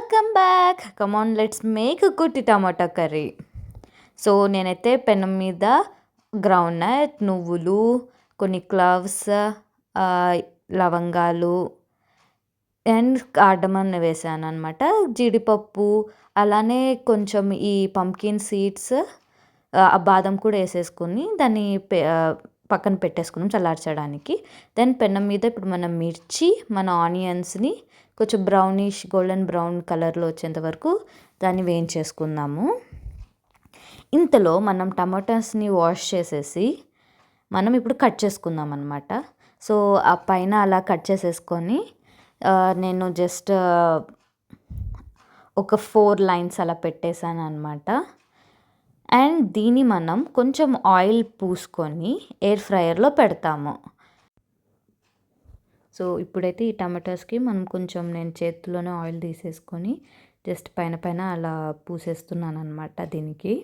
Welcome back. Come on, let's make gutti tomato curry. So నేనైతే పెనం మీద గ్రౌండ్నట్, నువ్వులు, కొన్ని క్లవ్స్, లవంగాలు అండ్ కార్డమన్ వేసాను అనమాట. జీడిపప్పు, అలానే కొంచెం ఈ పంకిన్ సీడ్స్, బాదం కూడా వేసేసుకుని దాన్ని పక్కన పెట్టేసుకున్నాం చల్లార్చడానికి. దెన్ పెనం మీద ఇప్పుడు మనం మిర్చి, మన ఆనియన్స్ని కొంచెం బ్రౌనిష్ గోల్డెన్ బ్రౌన్ కలర్లో వచ్చేంత వరకు దాన్ని వేయించేసుకుందాము. ఇంతలో మనం టమాటాస్ని వాష్ చేసేసి మనం ఇప్పుడు కట్ చేసుకుందాం అనమాట. సో ఆ పైన అలా కట్ చేసేసుకొని నేను జస్ట్ ఒక 4 లైన్స్ అలా పెట్టేశాను అనమాట. అండ్ దీన్ని మనం కొంచెం ఆయిల్ పూసుకొని ఎయిర్ ఫ్రైయర్లో పెడతాము. సో ఇప్పుడైతే ఈ టమాటాస్కి మనం కొంచెం నేను చేతిలోనే ఆయిల్ తీసేసుకొని జస్ట్ పైన పైన అలా పూసేస్తున్నాను అనమాట దీనికి.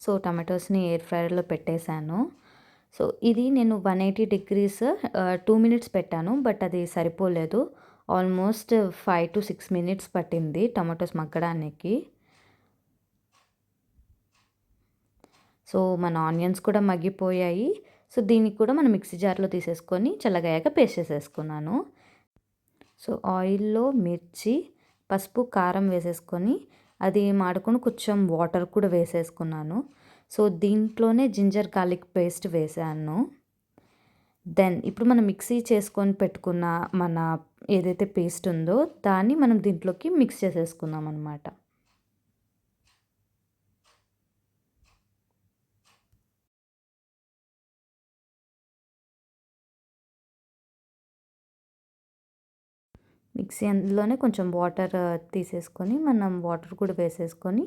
సో టమాటోస్ని ఎయిర్ ఫ్రైయర్లో పెట్టేశాను. సో ఇది నేను 180 డిగ్రీస్ 2 మినిట్స్ పెట్టాను, బట్ అది సరిపోలేదు. ఆల్మోస్ట్ 5 to 6 మినిట్స్ పట్టింది టమాటోస్ మగ్గడానికి. సో మన ఆనియన్స్ కూడా మగ్గిపోయాయి. సో దీనికి కూడా మనం మిక్సీ జార్లో తీసేసుకొని చల్లగాయాక పేస్ట్ చేసేసుకున్నాను. సో ఆయిల్లో మిర్చి, పసుపు, కారం వేసేసుకొని అది మాడుకొని కొంచెం వాటర్ కూడా వేసేసుకున్నాను. సో దీంట్లోనే జింజర్ గార్లిక్ పేస్ట్ వేసాను. దెన్ ఇప్పుడు మనం మిక్సీ చేసుకొని పెట్టుకున్న మన ఏదైతే పేస్ట్ ఉందో దాన్ని మనం దీంట్లోకి మిక్స్ చేసేసుకుందాం అనమాట. మిక్సీ అందులోనే కొంచెం వాటర్ తీసేసుకొని మనం వాటర్ కూడా వేసేసుకొని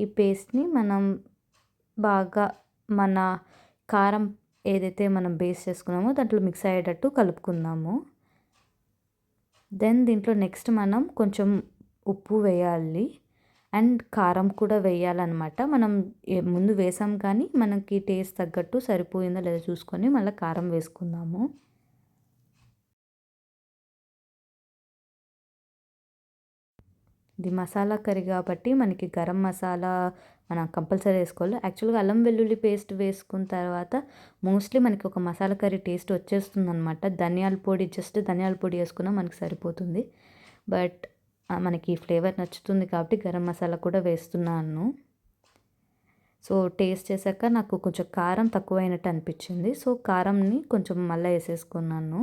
ఈ పేస్ట్ని మనం బాగా మన కారం ఏదైతే మనం బేస్ చేసుకున్నామో దాంట్లో మిక్స్ అయ్యేటట్టు కలుపుకుందాము. దెన్ దీంట్లో నెక్స్ట్ మనం కొంచెం ఉప్పు వేయాలి అండ్ కారం కూడా వేయాలన్నమాట. మనం ముందు వేసాం కానీ మనకి టేస్ట్ తగ్గట్టు సరిపోయిందో లేదో చూసుకొని మళ్ళీ కారం వేసుకుందాము. ఇది మసాలా కర్రీ కాబట్టి మనకి గరం మసాలా మనం కంపల్సరీ వేసుకోవాలి. యాక్చువల్గా అల్లం వెల్లుల్లి పేస్ట్ వేసుకున్న తర్వాత మోస్ట్లీ మనకి ఒక మసాలా కర్రీ టేస్ట్ వచ్చేస్తుంది అనమాట. ధనియాల పొడి, జస్ట్ ధనియాల పొడి వేసుకున్నా మనకి సరిపోతుంది. బట్ మనకి ఫ్లేవర్ నచ్చుతుంది కాబట్టి గరం మసాలా కూడా వేస్తున్నాను. సో టేస్ట్ చేశాక నాకు కొంచెం కారం తక్కువైనట్టు అనిపించింది. సో కారంని కొంచెం మళ్ళీ వేసేసుకున్నాను.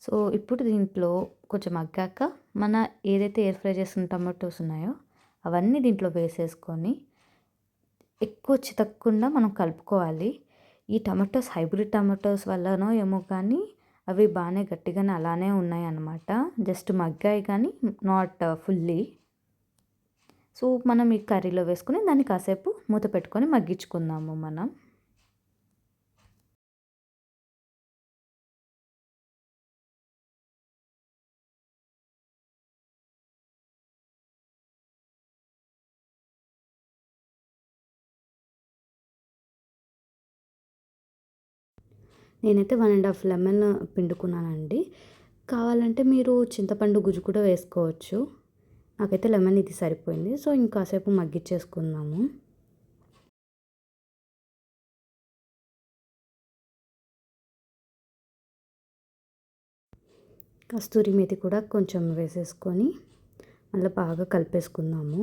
సో ఇప్పుడు దీంట్లో కొంచెం మగ్గాక మన ఏదైతే ఎయిర్ ఫ్రై చేసిన టమాటోస్ ఉన్నాయో అవన్నీ దీంట్లో వేసేసుకొని ఎక్కువ చితకకుండా మనం కలుపుకోవాలి. ఈ టమాటోస్ హైబ్రిడ్ టమాటోస్ వల్లనో ఏమో కానీ అవి బాగానే గట్టిగానే అలానే ఉన్నాయి అన్నమాట. జస్ట్ మగ్గాయి కానీ నాట్ ఫుల్లీ. సో మనం ఈ కర్రీలో వేసుకొని దాన్ని కాసేపు మూత పెట్టుకొని మగ్గించుకుందాము మనం. నేనైతే 1.5 లెమన్ పిండుకున్నానండి. కావాలంటే మీరు చింతపండు గుజ్జు కూడా వేసుకోవచ్చు. నాకైతే లెమన్ ఇది సరిపోయింది. సో ఇంకాసేపు మగ్గిచ్చేసుకుందాము. కస్తూరి మేతి కూడా కొంచెం వేసేసుకొని మళ్ళీ బాగా కలిపేసుకుందాము.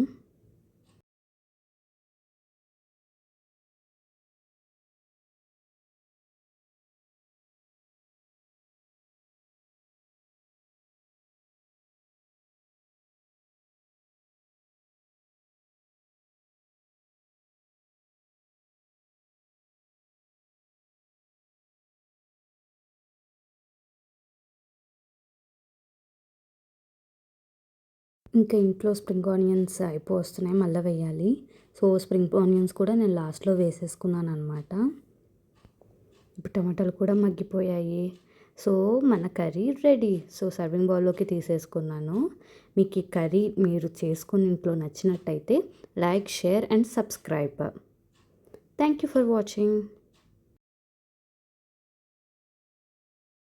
ఇంకా ఇంట్లో స్ప్రింగ్ ఆనియన్స్ అయిపోతున్నాయి, మళ్ళీ వేయాలి. సో స్ప్రింగ్ ఆనియన్స్ కూడా నేను లాస్ట్లో వేసేసుకున్నాను అనమాట. ఇప్పుడు టమాటాలు కూడా మగ్గిపోయాయి. సో మన కర్రీ రెడీ. సో సర్వింగ్ బౌల్లోకి తీసేసుకున్నాను. మీకు ఈ కర్రీ మీరు చేసుకుని ఇంట్లో నచ్చినట్టయితే like, share and subscribe. Thank you for watching.